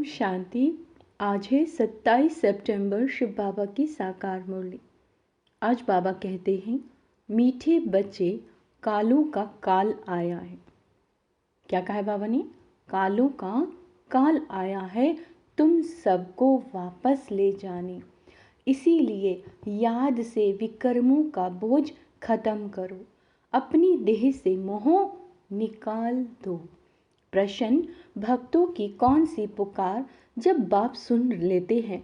शांति। आज है 27 सितंबर, शिव बाबा की साकार मुरली। आज बाबा कहते हैं, मीठे बच्चे, कालों का काल आया है। क्या कहा है बाबा ने? कालों का काल आया है, तुम सबको वापस ले जाने। इसीलिए याद से विकर्मों का बोझ खत्म करो, अपनी देह से मोह निकाल दो। प्रश्न, भक्तों की कौन सी पुकार जब बाप सुन लेते हैं?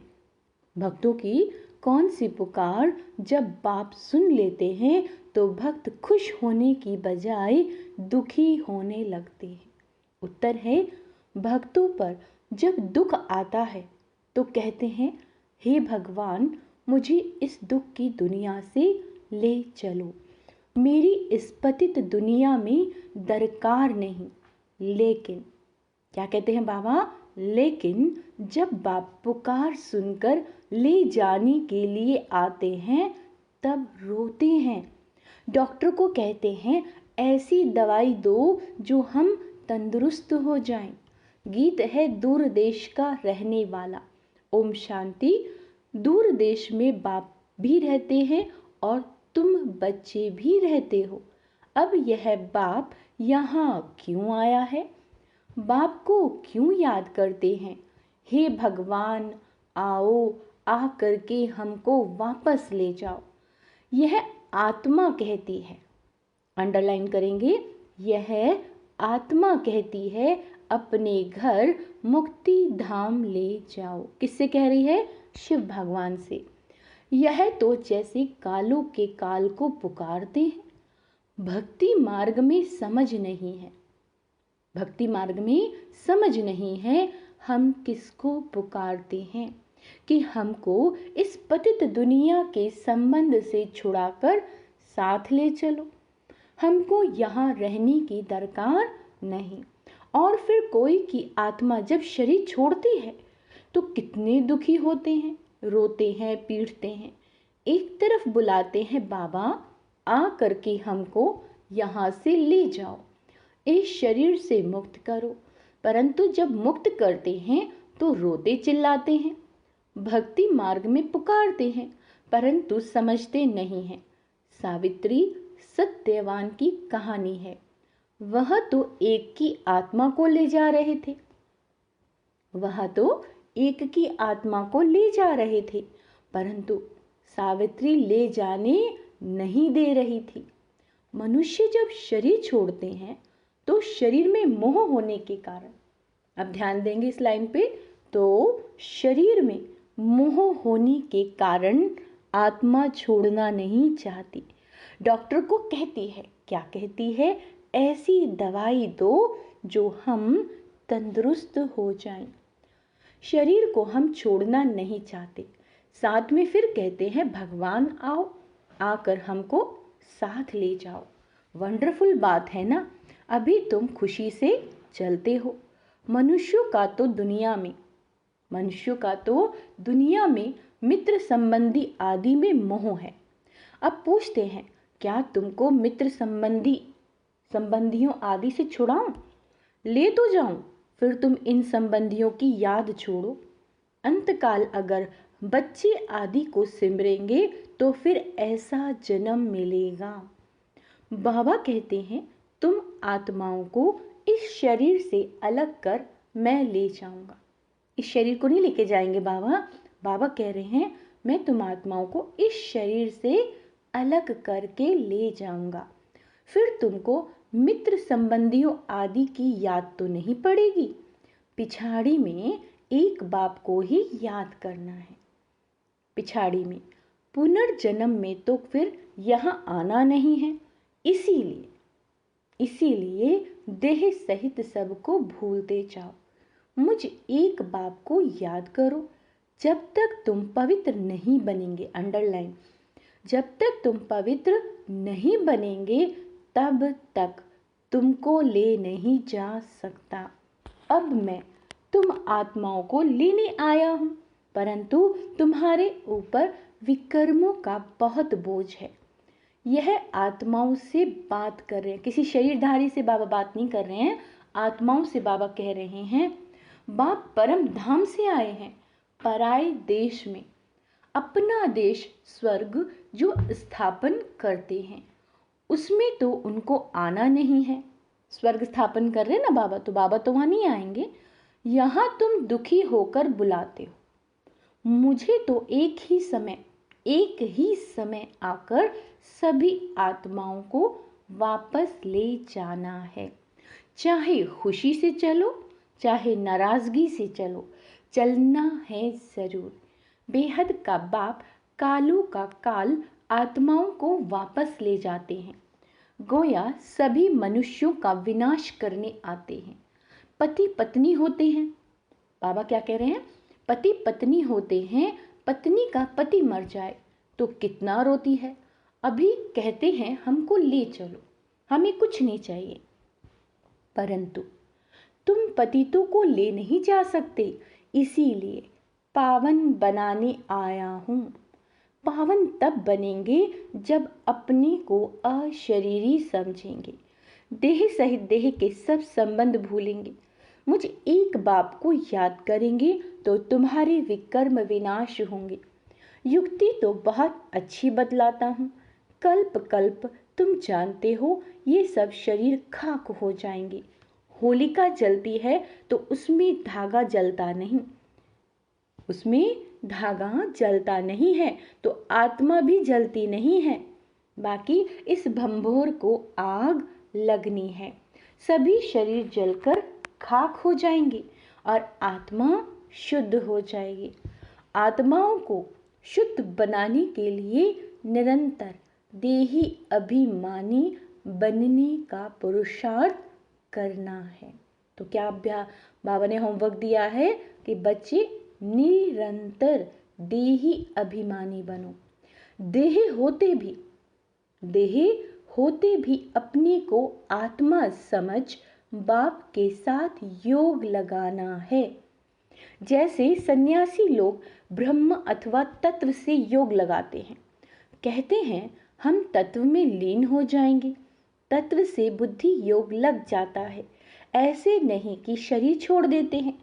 भक्तों की कौन सी पुकार जब बाप सुन लेते हैं तो भक्त खुश होने की बजाय दुखी होने लगते हैं। उत्तर है, भक्तों पर जब दुख आता है तो कहते हैं, हे भगवान, मुझे इस दुख की दुनिया से ले चलो, मेरी इस पतित दुनिया में दरकार नहीं। लेकिन क्या कहते हैं बाबा? लेकिन जब बाप पुकार सुनकर ले जाने के लिए आते हैं तब रोते हैं। डॉक्टर को कहते हैं, ऐसी दवाई दो जो हम तंदुरुस्त हो जाएं। गीत है दूर देश का रहने वाला। ओम शांति। दूर देश में बाप भी रहते हैं और तुम बच्चे भी रहते हो। अब यह बाप यहाँ क्यों आया है? बाप को क्यों याद करते हैं? हे भगवान, आओ, आ करके हमको वापस ले जाओ। यह आत्मा कहती है, अंडरलाइन करेंगे, यह आत्मा कहती है, अपने घर मुक्ति धाम ले जाओ। किससे कह रही है? शिव भगवान से। यह तो जैसे कालों के काल को पुकारते हैं। भक्ति मार्ग में समझ नहीं है, भक्ति मार्ग में समझ नहीं है हम किसको पुकारते हैं कि हमको इस पतित दुनिया के संबंध से छुड़ाकर साथ ले चलो। हमको यहाँ रहने की दरकार नहीं। और फिर कोई की आत्मा जब शरीर छोड़ती है तो कितने दुखी होते हैं, रोते हैं, पीटते हैं। एक तरफ बुलाते हैं, बाबा आ करके हमको यहाँ से ले जाओ, इस शरीर से मुक्त करो। परंतु जब मुक्त करते हैं तो रोते चिल्लाते हैं। भक्ति मार्ग में पुकारते हैं परंतु समझते नहीं हैं। सावित्री सत्यवान की कहानी है। वह तो एक की आत्मा को ले जा रहे थे, वह तो एक की आत्मा को ले जा रहे थे, परंतु सावित्री ले जाने नहीं दे रही थी। मनुष्य जब शरीर छोड़ते हैं तो शरीर में मोह होने के कारण, अब ध्यान देंगे इस लाइन पे, तो शरीर में मोह होने के कारण आत्मा छोड़ना नहीं चाहती। डॉक्टर को कहती है, क्या कहती है? ऐसी दवाई दो जो हम तंदुरुस्त हो जाएं। शरीर को हम छोड़ना नहीं चाहते। साथ में फिर कहते हैं, भगवान आओ, आकर हमको साथ ले जाओ। वंडरफुल बात है ना? अभी तुम खुशी से चलते हो। मनुष्यों का तो दुनिया में मित्र संबंधी आदि में मोह है। अब पूछते हैं, क्या तुमको मित्र संबंधियों आदि से छुड़ाऊं? ले तो जाऊं, फिर तुम इन संबंधियों की याद छोड़ो। अंतकाल अगर बच्चे आदि को सिमरेंगे तो फिर ऐसा जन्म मिलेगा। बाबा कहते हैं, तुम आत्माओं को इस शरीर से अलग कर मैं ले जाऊंगा। इस शरीर को नहीं लेके जाएंगे बाबा। बाबा कह रहे हैं, मैं तुम आत्माओं को इस शरीर से अलग करके ले जाऊंगा। फिर तुमको मित्र संबंधियों आदि की याद तो नहीं पड़ेगी। पिछाड़ी में एक बाप को ही याद करना है। पिछाड़ी में पुनर्जन्म में तो फिर यहाँ आना नहीं है। इसीलिए देह सहित सबको भूलते जाओ। मुझ एक बाप को याद करो। जब तक तुम पवित्र नहीं बनेंगे, अंडरलाइन, जब तक तुम पवित्र नहीं बनेंगे तब तक तुमको ले नहीं जा सकता। अब मैं तुम आत्माओं को लेने आया हूँ, परंतु तुम्हारे ऊपर विकर्मों का बहुत बोझ है। यह आत्माओं से बात कर रहे हैं, किसी शरीरधारी से बाबा बात नहीं कर रहे हैं, आत्माओं से बाबा कह रहे हैं, बाप परम धाम से आए हैं, पराए देश में। अपना देश स्वर्ग जो स्थापन करते हैं, उसमें तो उनको आना नहीं है। स्वर्ग स्थापन कर रहे ना बाबा, तो बाबा तो वहां नहीं आएंगे। यहाँ तुम दुखी होकर बुलाते हो। मुझे तो एक ही समय आकर सभी आत्माओं को वापस ले जाना है। चाहे खुशी से चलो, चाहे नाराजगी से चलो, चलना है जरूर। बेहद का बाप कालों का काल आत्माओं को वापस ले जाते हैं। गोया सभी मनुष्यों का विनाश करने आते हैं। पति पत्नी होते हैं, बाबा क्या कह रहे हैं, पति पत्नी होते हैं। पत्नी का पति मर जाए तो कितना रोती है। अभी कहते हैं हमको ले चलो, हमें कुछ नहीं चाहिए, परंतु तुम पतितों को ले नहीं जा सकते, इसीलिए पावन बनाने आया हूं। पावन तब बनेंगे जब अपने को अशरीरी समझेंगे, देह सहित देह के सब संबंध भूलेंगे, मुझ एक बाप को याद करेंगे तो तुम्हारे विकर्म विनाश होंगे। युक्ति तो बहुत अच्छी बतलाता हूँ। कल्प कल्प तुम जानते हो ये सब शरीर खाक हो जाएंगे। होलिका जलती है तो उसमें धागा जलता नहीं, है तो आत्मा भी जलती नहीं है। बाकी इस भंभोर को आग लगनी है। सभी शरीर जलकर खाक हो जाएंगे और आत्मा शुद्ध हो जाएगी। आत्माओं को शुद्ध बनाने के लिए निरंतर देही अभिमानी बनने का पुरुषार्थ करना है। तो क्या बाबा ने होमवर्क दिया है कि बच्चे निरंतर देही अभिमानी बनो। देह होते भी अपने को आत्मा समझ बाप के साथ योग लगाना है। जैसे सन्यासी लोग ब्रह्म अथवा तत्व से योग लगाते हैं, कहते हैं हम तत्व में लीन हो जाएंगे, तत्व से बुद्धि योग लग जाता है। ऐसे नहीं कि शरीर छोड़ देते हैं,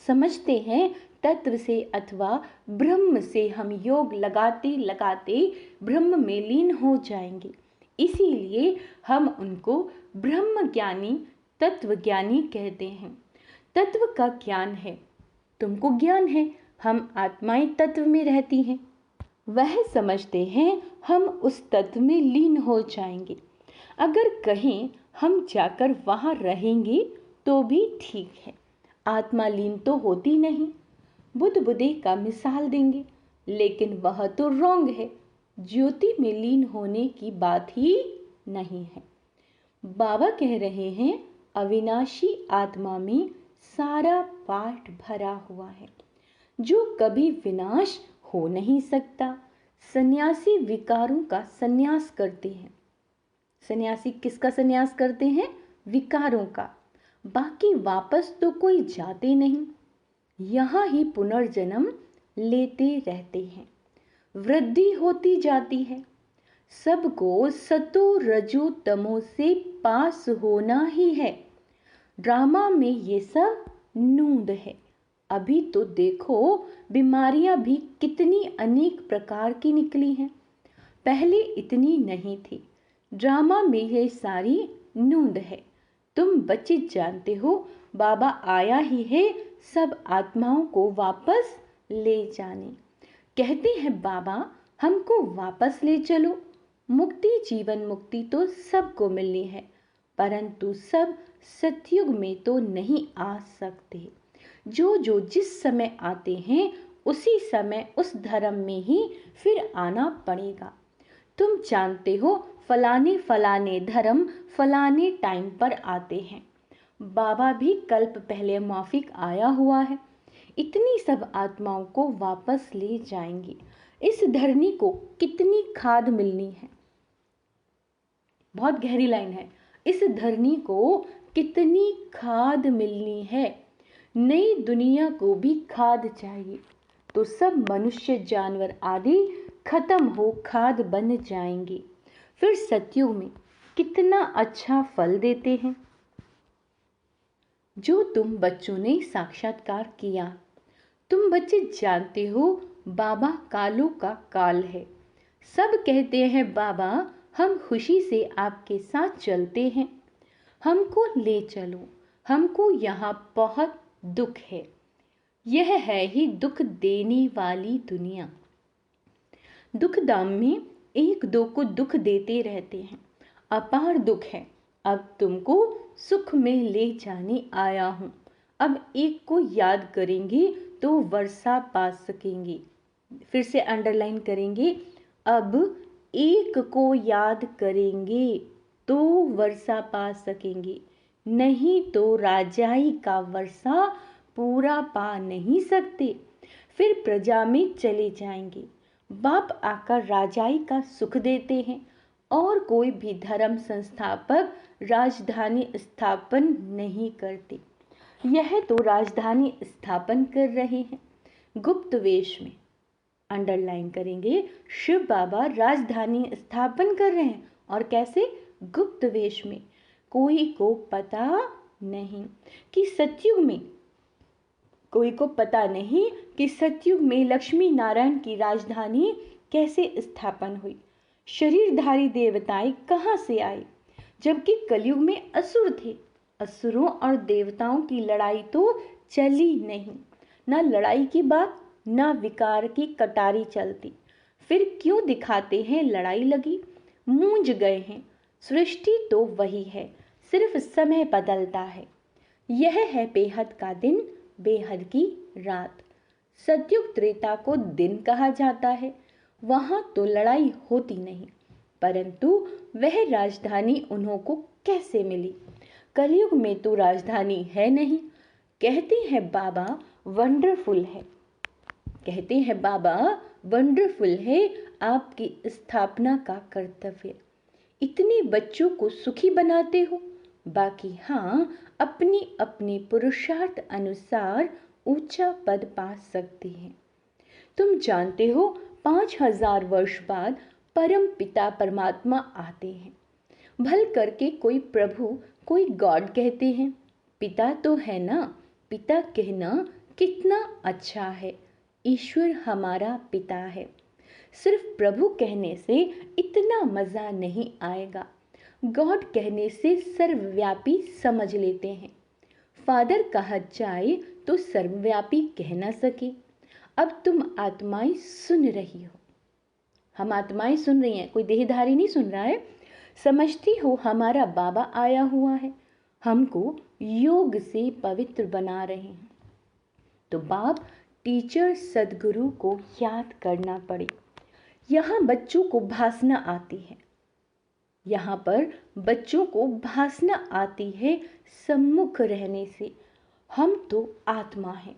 समझते हैं तत्व से अथवा ब्रह्म से हम योग लगाते लगाते ब्रह्म में लीन हो जाएंगे। इसीलिए हम उनको ब्रह्म ज्ञानी तत्व ज्ञानी कहते हैं। तत्व का ज्ञान है, तुमको ज्ञान है, हम आत्माएं तत्व में रहती हैं, वह समझते हैं हम उस तत्व में लीन हो जाएंगे। अगर कहीं हम जाकर वहां रहेंगे तो भी ठीक है, आत्मा लीन तो होती नहीं। बुद्ध का मिसाल देंगे, लेकिन वह तो रॉन्ग है। ज्योति में लीन होने की बात ही नहीं है। बाबा कह रहे हैं अविनाशी आत्मा में सारा पाठ भरा हुआ है, जो कभी विनाश हो नहीं सकता। सन्यासी विकारों का सन्यास करते हैं। सन्यासी किसका सन्यास करते हैं? विकारों का। बाकी वापस तो कोई जाते नहीं, यहाँ ही पुनर्जन्म लेते रहते हैं। वृद्धि होती जाती है। सबको सतो रजो तमो से पास होना ही है। ड्रामा में ये सब नूंद है। अभी तो देखो बीमारियां भी कितनी अनेक प्रकार की निकली हैं, पहले इतनी नहीं थी। ड्रामा में ये सारी नूंद है। तुम बच्चे जानते हो बाबा आया ही है सब आत्माओं को वापस ले जाने। कहते हैं बाबा हमको वापस ले चलो। मुक्ति जीवन मुक्ति तो सबको मिलनी है, परंतु सब सतयुग में तो नहीं आ सकते। जो जिस समय आते हैं उसी समय उस धर्म में ही फिर आना पड़ेगा। तुम जानते हो फलाने धर्म फलाने टाइम पर आते हैं। बाबा भी कल्प पहले माफिक आया हुआ है। इतनी सब आत्माओं को वापस ले जाएंगे। इस धरनी को कितनी खाद मिलनी है, बहुत गहरी लाइन है। इस धरनी को कितनी खाद मिलनी है। नई दुनिया को भी खाद चाहिए, तो सब मनुष्य जानवर आदि खत्म हो खाद बन जाएंगे। फिर सतयुग में कितना अच्छा फल देते हैं। जो तुम बच्चों ने साक्षात्कार किया। तुम बच्चे जानते हो बाबा कालों का काल है। सब कहते हैं बाबा हम खुशी से आपके साथ चलते हैं, हमको ले चलो, हमको यहाँ बहुत दुख है। यह है ही दुख देने वाली दुनिया। दुख दाम में एक दो को दुख देते रहते हैं। अपार दुख है। अब तुमको सुख में ले जाने आया हूँ। अब एक को याद करेंगे तो वर्षा पा सकेंगे। फिर से अंडरलाइन करेंगे, अब एक को याद करेंगे तो वर्षा पा सकेंगे, नहीं तो राजाई का वर्षा पूरा पा नहीं सकते। फिर प्रजा में चले जाएंगे। बाप आकर राजाई का सुख देते हैं और कोई भी धर्म संस्थापक राजधानी स्थापन नहीं करते। यह तो राजधानी स्थापन कर रहे हैं गुप्त वेश में। अंडरलाइन करेंगे, शिव बाबा राजधानी स्थापन कर रहे हैं और कैसे? गुप्त वेश में। कोई को पता नहीं कि सतयुग में, कोई को पता नहीं कि सतयुग में लक्ष्मी नारायण की राजधानी कैसे स्थापन हुई। शरीरधारी देवताएं कहाँ से आए, जबकि कलयुग में असुर थे। असुरों और देवताओं की लड़ाई तो चली नहीं, ना लड़ाई की बात, ना विकार की कटारी चलती। फिर क्यों दिखाते हैं लड़ाई लगी? मूंझ गए हैं। सृष्टि तो वही है, सिर्फ समय बदलता है। यह है बेहद का दिन, बेहद की रात। सतयुग त्रेता को दिन कहा जाता है। वहां तो लड़ाई होती नहीं, परंतु वह राजधानी उन्हों को कैसे मिली? कलयुग में तो राजधानी है नहीं। कहते हैं बाबा वंडरफुल है, कहते हैं बाबा वंडरफुल है आपकी स्थापना का कर्तव्य। इतने बच्चों को सुखी बनाते हो, बाकी हाँ अपनी अपनी पुरुषार्थ अनुसार ऊंचा पद पा सकते हैं। तुम जानते हो 5000 वर्ष बाद परम पिता परमात्मा आते हैं। भल करके कोई प्रभु, कोई गॉड कहते हैं। पिता तो है ना, पिता कहना कितना अच्छा है। ईश्वर हमारा पिता है। सिर्फ प्रभु कहने से इतना मजा नहीं आएगा। गॉड कहने से सर्वव्यापी समझ लेते हैं। फादर कहा जाए तो सर्वव्यापी कह ना सके। अब तुम आत्माएं सुन रही हो, हम आत्माएं सुन रही हैं, कोई देहधारी नहीं सुन रहा है। समझती हो हमारा बाबा आया हुआ है, हमको योग से पवित्र बना रहे हैं। तो बाप टीचर सदगुरु को याद करना पड़े। यहाँ बच्चों को भासना आती है, यहाँ पर बच्चों को भासना आती है सम्मुख रहने से। हम तो आत्मा हैं,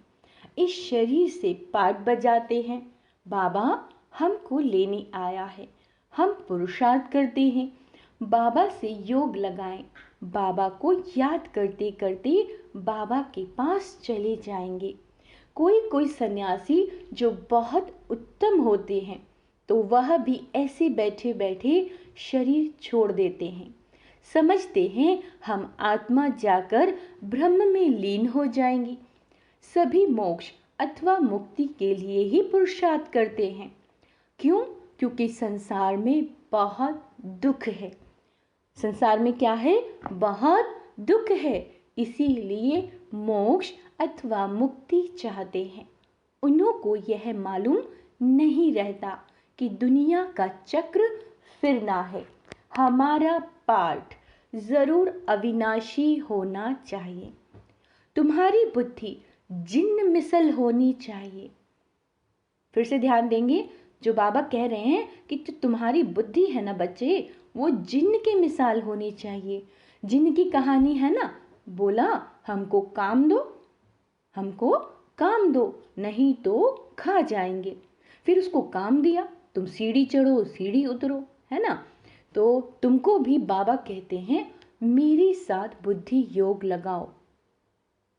इस शरीर से पाठ बजाते हैं। बाबा हमको लेने आया है, हम पुरुषार्थ करते हैं। बाबा से योग लगाएं। बाबा को याद करते करते बाबा के पास चले जाएंगे। कोई कोई सन्यासी जो बहुत उत्तम होते हैं तो वह भी ऐसे बैठे बैठे शरीर छोड़ देते हैं। समझते हैं हम आत्मा जाकर ब्रह्म में लीन हो जाएंगी। सभी मोक्ष अथवा मुक्ति के लिए ही पुरुषार्थ करते हैं। क्यों? क्योंकि संसार में बहुत दुख है। संसार में क्या है? बहुत दुख है। इसीलिए मोक्ष अथवा मुक्ति चाहते हैं। उन्हों को यह मालूम नहीं रहता कि दुनिया का चक्र फिरना है। हमारा पार्ट जरूर अविनाशी होना चाहिए। तुम्हारी बुद्धि जिन्न मिसल होनी चाहिए। फिर से ध्यान देंगे, जो बाबा कह रहे हैं कि जो तुम्हारी बुद्धि है ना बच्चे, वो जिन्न की मिसाल होनी चाहिए। जिन्न की कहानी है ना, बोला हमको काम दो, हमको काम दो, नहीं तो खा जाएंगे। फिर उसको काम दिया, तुम सीढ़ी चढ़ो सीढ़ी उतरो, है ना। तो तुमको भी बाबा कहते हैं मेरे साथ बुद्धि योग लगाओ।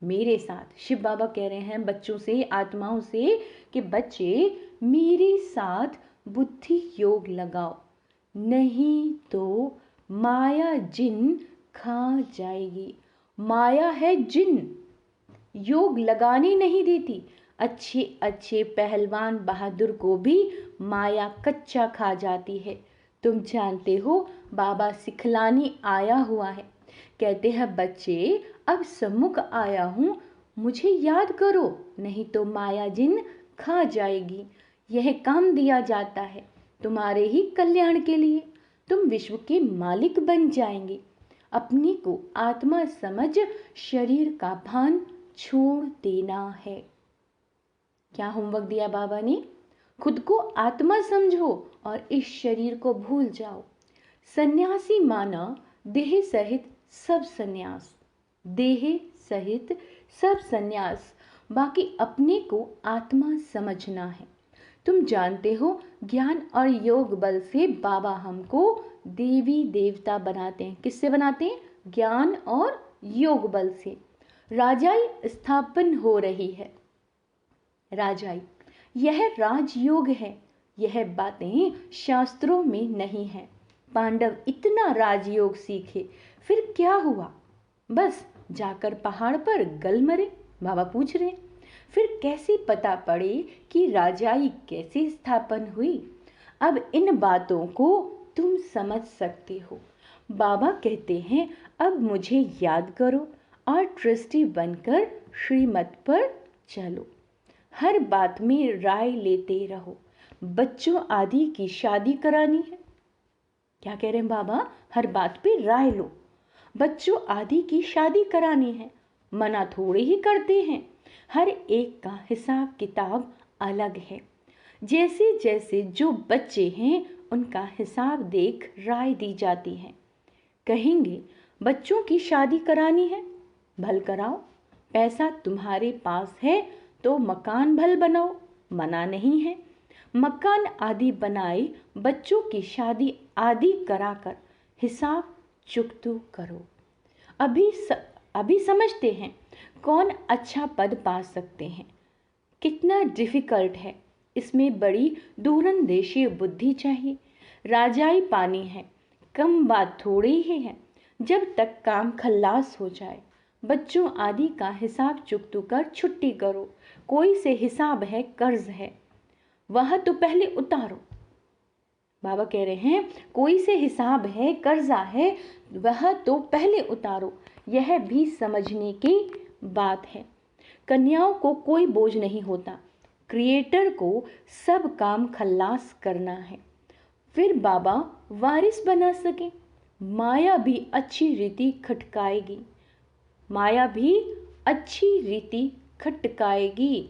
मेरे साथ शिव बाबा कह रहे हैं बच्चों से, आत्माओं से कि बच्चे मेरे साथ बुद्धि योग लगाओ, नहीं तो माया जिन खा जाएगी माया है जिन, योग लगाने नहीं देती। अच्छे अच्छे पहलवान बहादुर को भी माया कच्चा खा जाती है। तुम जानते हो, बाबा सिखलाने आया हुआ है। कहते हैं, बच्चे अब सम्मुख आया हूँ, मुझे याद करो, नहीं तो माया जिन खा जाएगी। यह काम दिया जाता है तुम्हारे ही कल्याण के लिए। तुम विश्व के मालिक बन जाएंगे। अपने को आत्मा समझ शरीर का भान छोड़ देना है। क्या होमवर्क दिया बाबा ने? खुद को आत्मा समझो और इस शरीर को भूल जाओ। सन्यासी माना देह सहित सब सन्यास, देह सहित सब सन्यास, बाकी अपने को आत्मा समझना है। तुम जानते हो, ज्ञान और योग बल से बाबा हमको देवी देवता बनाते हैं। किससे बनाते हैं? ज्ञान और योग बल से। राजाई स्थापन हो रही है। राजाई, यह राजयोग है। यह बातें शास्त्रों में नहीं है। पांडव इतना राजयोग सीखे, फिर क्या हुआ? बस जाकर पहाड़ पर गल मरे। बाबा पूछ रहे, फिर कैसे पता पड़े कि राजाई कैसे स्थापन हुई? अब इन बातों को तुम समझ सकते हो। बाबा कहते हैं, अब मुझे याद करो और ट्रस्टी बनकर श्रीमत पर चलो। हर बात में राय लेते रहो। बच्चों आदि की शादी करानी है। क्या कह रहे हैं बाबा? हर बात पे राय लो। बच्चों आदि की शादी करानी है, मना थोड़े ही करते हैं। हर एक का हिसाब किताब अलग है। जैसे जैसे जो बच्चे हैं उनका हिसाब देख राय दी जाती है। कहेंगे, बच्चों की शादी करानी है, भल कराओ। पैसा तुम्हारे पास है तो मकान भल बनाओ, मना नहीं है। मकान आदि बनाए, बच्चों की शादी आदि कराकर हिसाब चुकतू करो। अभी समझते हैं कौन अच्छा पद पा सकते हैं। कितना डिफिकल्ट है, इसमें बड़ी दूरंदेशी बुद्धि चाहिए। राजाई पानी है, कम बात थोड़ी ही है। जब तक काम खल्लास हो जाए, बच्चों आदि का हिसाब चुकतू कर छुट्टी करो। कोई से हिसाब है, कर्ज है, वह तो पहले उतारो। बाबा कह रहे हैं, कोई से हिसाब है, कर्जा है, वह तो पहले उतारो। यह भी समझने की बात है। कन्याओं को कोई बोझ नहीं होता। क्रिएटर को सब काम खल्लास करना है, फिर बाबा वारिस बना सके। माया भी अच्छी रीति खटकाएगी, माया भी अच्छी रीति खटकाएगी।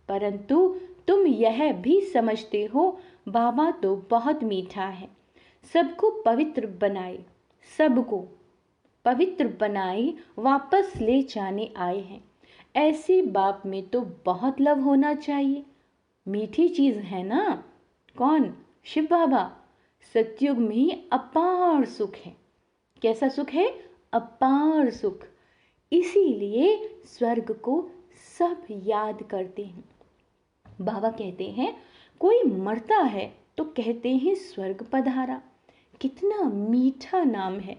परंतु तुम यह भी समझते हो, बाबा तो बहुत मीठा है। सबको पवित्र बनाए, सबको पवित्र बनाए वापस ले जाने आए हैं। ऐसे बाप में तो बहुत लव होना चाहिए। मीठी चीज है ना। कौन? शिव बाबा। सतयुग में अपार सुख है। कैसा सुख है? अपार सुख। इसीलिए स्वर्ग को सब याद करते हैं। बाबा कहते हैं, कोई मरता है तो कहते हैं स्वर्ग पधारा। कितना मीठा नाम है।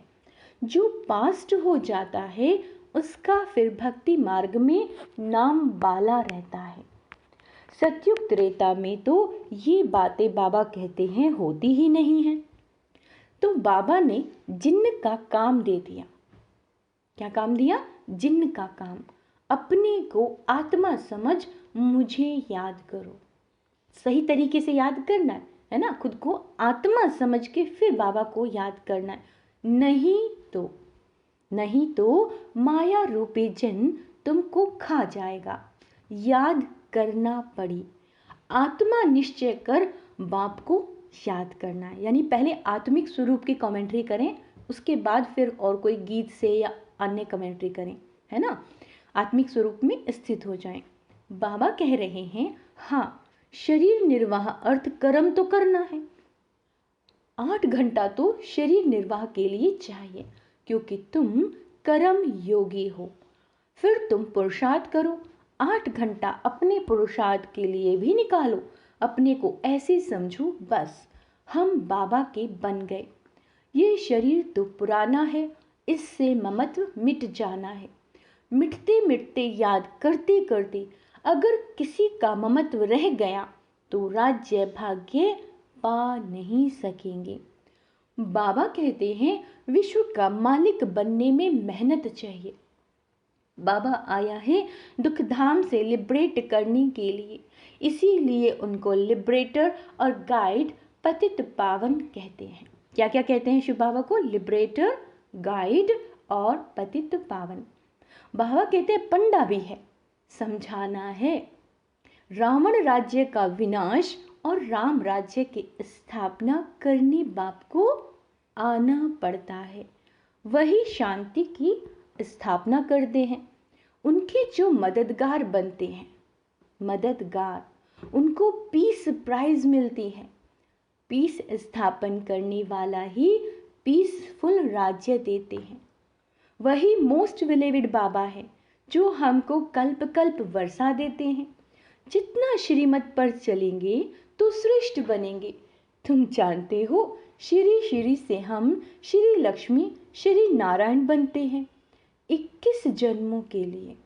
जो पास्ट हो जाता है उसका फिर भक्ति मार्ग में नाम बाला रहता है। सतयुग त्रेता में तो ये बातें बाबा कहते हैं होती ही नहीं है। तो बाबा ने जिन्न का काम दे दिया। क्या काम दिया? जिन्न का काम। अपने को आत्मा समझ मुझे याद करो। सही तरीके से याद करना है ना। खुद को आत्मा समझ के फिर बाबा को याद करना है। नहीं तो माया रूपी जिन तुमको खा जाएगा। याद करना पड़ी। आत्मा निश्चय कर बाप को याद करना है। यानी पहले आत्मिक स्वरूप की कमेंट्री करें, उसके बाद फिर और कोई गीत से या अन्य कमेंट्री करें, है ना। आत्मिक स्वरूप में स्थित हो जाएं। बाबा कह रहे हैं, हाँ, शरीर निर्वाह अर्थ कर्म तो करना है। 8 घंटा तो शरीर निर्वाह के लिए चाहिए, क्योंकि तुम कर्म योगी हो। फिर तुम पुरुषार्थ करो। 8 घंटा अपने पुरुषार्थ के लिए भी निकालो। अपने को ऐसे समझो, बस हम बाबा के बन गए। ये शरीर तो पुराना है, इससे ममत्व मिट जाना है। मिटते मिटते याद करते करते अगर किसी का ममत्व रह गया तो राज्य भाग्य पा नहीं सकेंगे। बाबा कहते हैं विश्व का मालिक बनने में मेहनत चाहिए। बाबा आया है दुख धाम से लिबरेट करने के लिए, इसीलिए उनको लिबरेटर और गाइड पतित पावन कहते हैं। क्या क्या कहते हैं शिव बाबा को? लिबरेटर, गाइड और पतित पावन। बाबा कहते हैं पंडा भी है, समझाना है। रावण राज्य का विनाश और राम राज्य की स्थापना करने बाप को आना पड़ता है, वही शांति की स्थापना करते हैं। उनके जो मददगार बनते हैं, मददगार, उनको पीस प्राइज मिलती है। पीस स्थापन करने वाला ही पीसफुल राज्य देते हैं। वही मोस्ट विलेविड बाबा है जो हमको कल्प कल्प वर्षा देते हैं। जितना श्रीमत पर चलेंगे तो श्रेष्ठ बनेंगे। तुम जानते हो श्री श्री से हम श्री लक्ष्मी श्री नारायण बनते हैं। 21 जन्मों के लिए।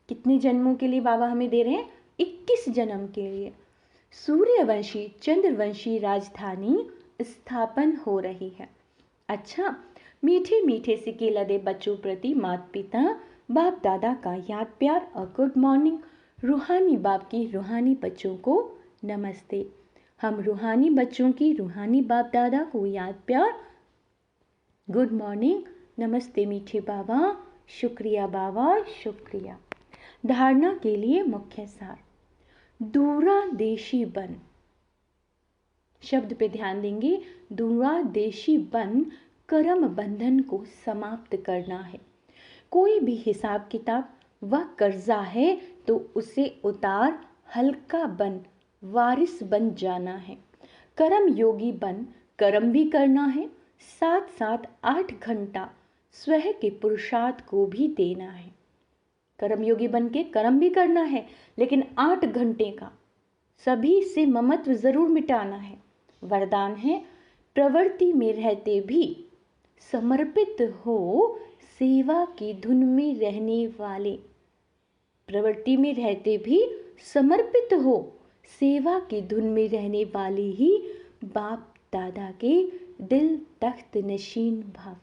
कितने जन्मों के लिए बाबा हमें दे रहे हैं? 21 जन्म के लिए। सूर्यवंशी चंद्रवंशी राजधानी स्थापन हो रही है। अच्छा, मीठे मीठे से केला दे बच्चों प्रति माता पिता बाप दादा का याद प्यार और गुड मॉर्निंग। रूहानी बाप की रूहानी बच्चों को नमस्ते। हम रूहानी बच्चों की रूहानी बाप दादा को याद प्यार, गुड मॉर्निंग, नमस्ते मीठे बाबा, शुक्रिया बाबा, शुक्रिया। धारणा के लिए मुख्य सार। दूरादेशी बन, शब्द पे ध्यान देंगे। दूरादेशी बन कर्म बंधन को समाप्त करना है। कोई भी हिसाब किताब व कर्जा है तो उसे उतार हल्का बन वारिस बन जाना है। कर्म योगी बन कर्म भी करना है, साथ साथ 8 घंटा स्वयं के पुरुषार्थ को भी देना है। कर्म योगी बन के कर्म भी करना है, लेकिन 8 घंटे का सभी से ममत्व जरूर मिटाना है। वरदान है प्रवृत्ति में रहते भी समर्पित हो सेवा की धुन में रहने वाले। प्रवृत्ति में रहते भी समर्पित हो सेवा की धुन में रहने वाले ही बाप दादा के दिल तख्त नशीन भाव।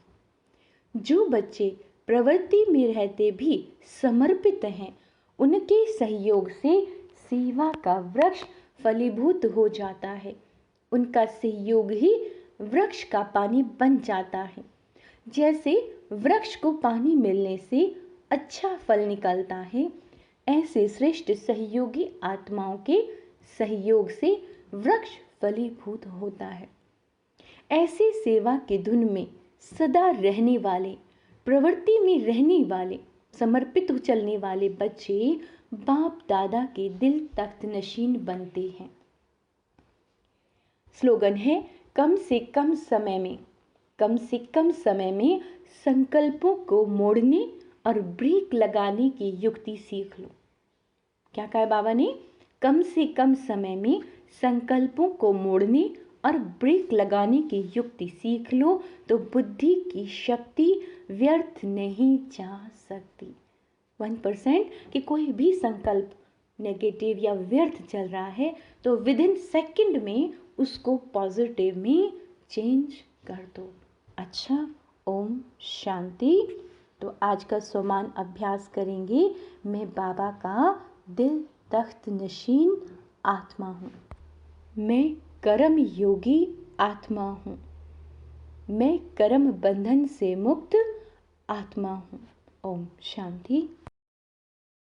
जो बच्चे प्रवृत्ति में रहते भी समर्पित हैं, उनके सहयोग से सेवा का वृक्ष फलीभूत हो जाता है। उनका सहयोग ही वृक्ष का पानी बन जाता है। जैसे वृक्ष को पानी मिलने से अच्छा फल निकलता है, ऐसे श्रेष्ठ सहयोगी आत्माओं के सहयोग से वृक्ष फलीभूत होता है। ऐसे सेवा की धुन में सदा रहने वाले, प्रवृत्ति में रहने वाले, समर्पित हो चलने वाले बच्चे बाप दादा के दिल तख्त नशीन बनते हैं। स्लोगन है कम से कम समय में, कम से कम समय में संकल्पों को मोड़ने और ब्रेक लगाने की युक्ति सीख लो। क्या कहा बाबा ने? कम से कम समय में संकल्पों को मोड़ने और ब्रेक लगाने की युक्ति सीख लो तो बुद्धि की शक्ति व्यर्थ नहीं जा सकती। 1% कि कोई भी संकल्प नेगेटिव या व्यर्थ चल रहा है तो विद इन सेकेंड में उसको पॉजिटिव में चेंज कर दो। अच्छा, ओम शांति। तो आज का सोमान अभ्यास करेंगे। मैं बाबा का दिल तख्त नशीन आत्मा हूँ। मैं कर्म योगी आत्मा हूँ। मैं कर्म बंधन से मुक्त आत्मा हूँ। ओम शांति।